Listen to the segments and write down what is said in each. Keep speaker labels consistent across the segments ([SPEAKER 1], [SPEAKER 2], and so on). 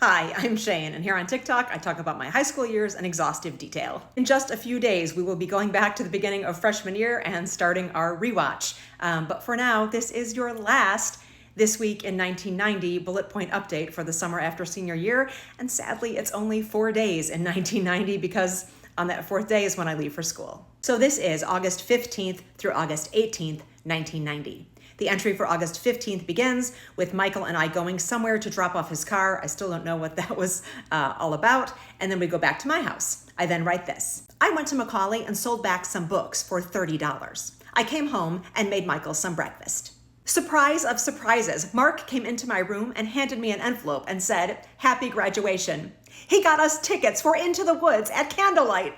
[SPEAKER 1] Hi, I'm Shane, and here on TikTok, I talk about my high school years in exhaustive detail. In just a few days, we will be going back to the beginning of freshman year and starting our rewatch. But for now, this is your last This Week in 1990 bullet point update for the summer after senior year, and sadly, it's only 4 days in 1990 because on that fourth day is when I leave for school. So this is August 15th through August 18th, 1990. The entry for August 15th begins with Michael and I going somewhere to drop off his car. I still don't know what that was all about. And then we go back to my house. I then write this. I went to Macaulay and sold back some books for $30. I came home and made Michael some breakfast. Surprise of surprises, Mark came into my room and handed me an envelope and said, "Happy graduation." He got us tickets for Into the Woods at candlelight.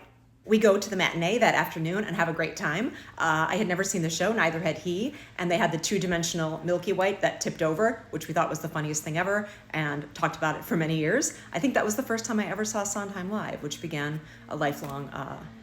[SPEAKER 1] We go to the matinee that afternoon and have a great time. I had never seen the show, neither had he, and they had the two-dimensional Milky White that tipped over, which we thought was the funniest thing ever, and talked about it for many years. I think that was the first time I ever saw Sondheim live, which began a lifelong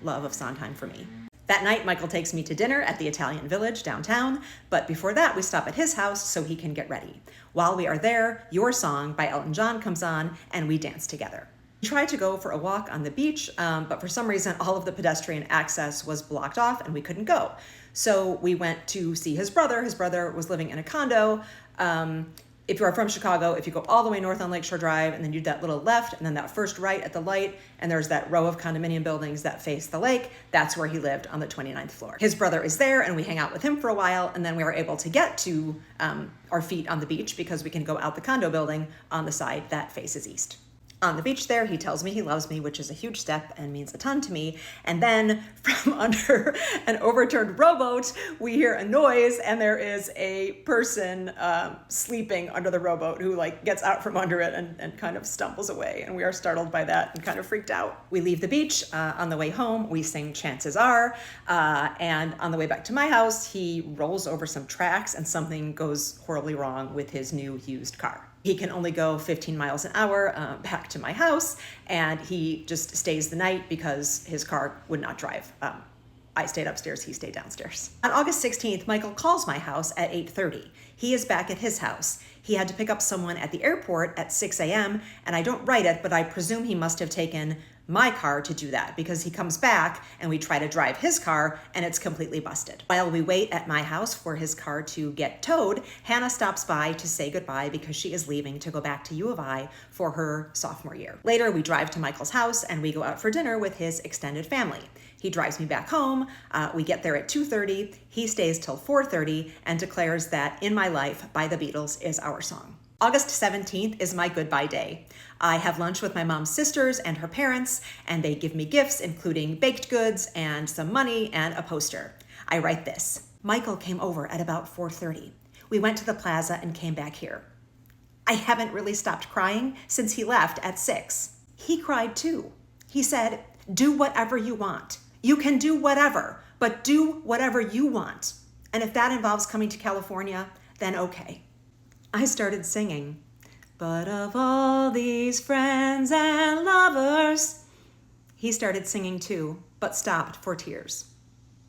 [SPEAKER 1] love of Sondheim for me. That night, Michael takes me to dinner at the Italian Village downtown, but before that, we stop at his house so he can get ready. While we are there, Your Song by Elton John comes on, and we dance together. We tried to go for a walk on the beach, but for some reason, all of the pedestrian access was blocked off and we couldn't go. So we went to see his brother. His brother was living in a condo. If you are from Chicago, if you go all the way north on Lakeshore Drive and then you do that little left and then that first right at the light, and there's that row of condominium buildings that face the lake, that's where he lived on the 29th floor. His brother is there and we hang out with him for a while, and then we were able to get to our feet on the beach because we can go out the condo building on the side that faces east. On the beach there, he tells me he loves me, which is a huge step and means a ton to me. And then from under an overturned rowboat, we hear a noise and there is a person sleeping under the rowboat who gets out from under it and kind of stumbles away. And we are startled by that and kind of freaked out. We leave the beach. On the way home, we sing Chances Are. And on the way back to my house, he rolls over some tracks and something goes horribly wrong with his new used car. He can only go 15 miles an hour back to my house, and he just stays the night because his car would not drive. I stayed upstairs, he stayed downstairs. On August 16th, Michael calls my house at 8:30. He is back at his house. He had to pick up someone at the airport at 6 a.m., and I don't write it, but I presume he must have taken my car to do that because he comes back and we try to drive his car and it's completely busted. While we wait at my house for his car to get towed, Hannah stops by to say goodbye because she is leaving to go back to U of I for her sophomore year. Later, we drive to Michael's house and we go out for dinner with his extended family. He drives me back home. We get there at 2:30. He stays till 4:30 and declares that In My Life by the Beatles is our song. August 17th is my goodbye day. I have lunch with my mom's sisters and her parents, and they give me gifts, including baked goods and some money and a poster. I write this. Michael came over at about 4:30. We went to the plaza and came back here. I haven't really stopped crying since he left at 6. He cried too. He said, "Do whatever you want. You can do whatever, but do whatever you want. And if that involves coming to California, then okay." I started singing, "But of all these friends and lovers." He started singing too, but stopped for tears.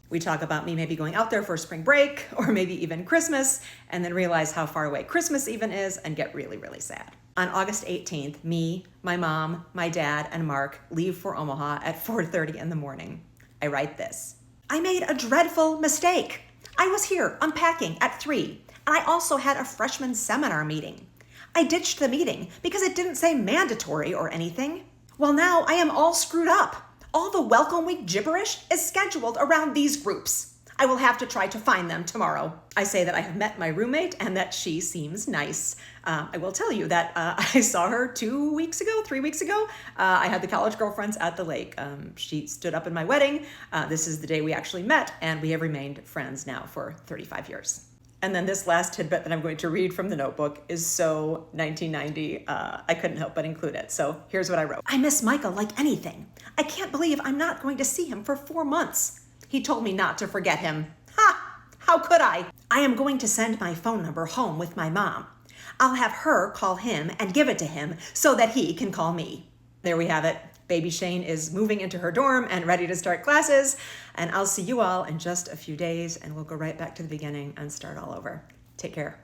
[SPEAKER 1] We talk about me maybe going out there for spring break or maybe even Christmas, and then realize how far away Christmas even is and get really, really sad. On August 18th, me, my mom, my dad, and Mark leave for Omaha at 4:30 in the morning. I write this. I made a dreadful mistake. I was here unpacking at 3. And I also had a freshman seminar meeting. I ditched the meeting because it didn't say mandatory or anything. Well, now I am all screwed up. All the welcome week gibberish is scheduled around these groups. I will have to try to find them tomorrow. I say that I have met my roommate and that she seems nice. I will tell you that I saw her 3 weeks ago. I had the college girlfriends at the lake. She stood up in my wedding. This is the day we actually met, and we have remained friends now for 35 years. And then this last tidbit that I'm going to read from the notebook is so 1990, I couldn't help but include it. So here's what I wrote. I miss Michael like anything. I can't believe I'm not going to see him for 4 months. He told me not to forget him. Ha! How could I? I am going to send my phone number home with my mom. I'll have her call him and give it to him so that he can call me. There we have it. Baby Shane is moving into her dorm and ready to start classes. And I'll see you all in just a few days, and we'll go right back to the beginning and start all over. Take care.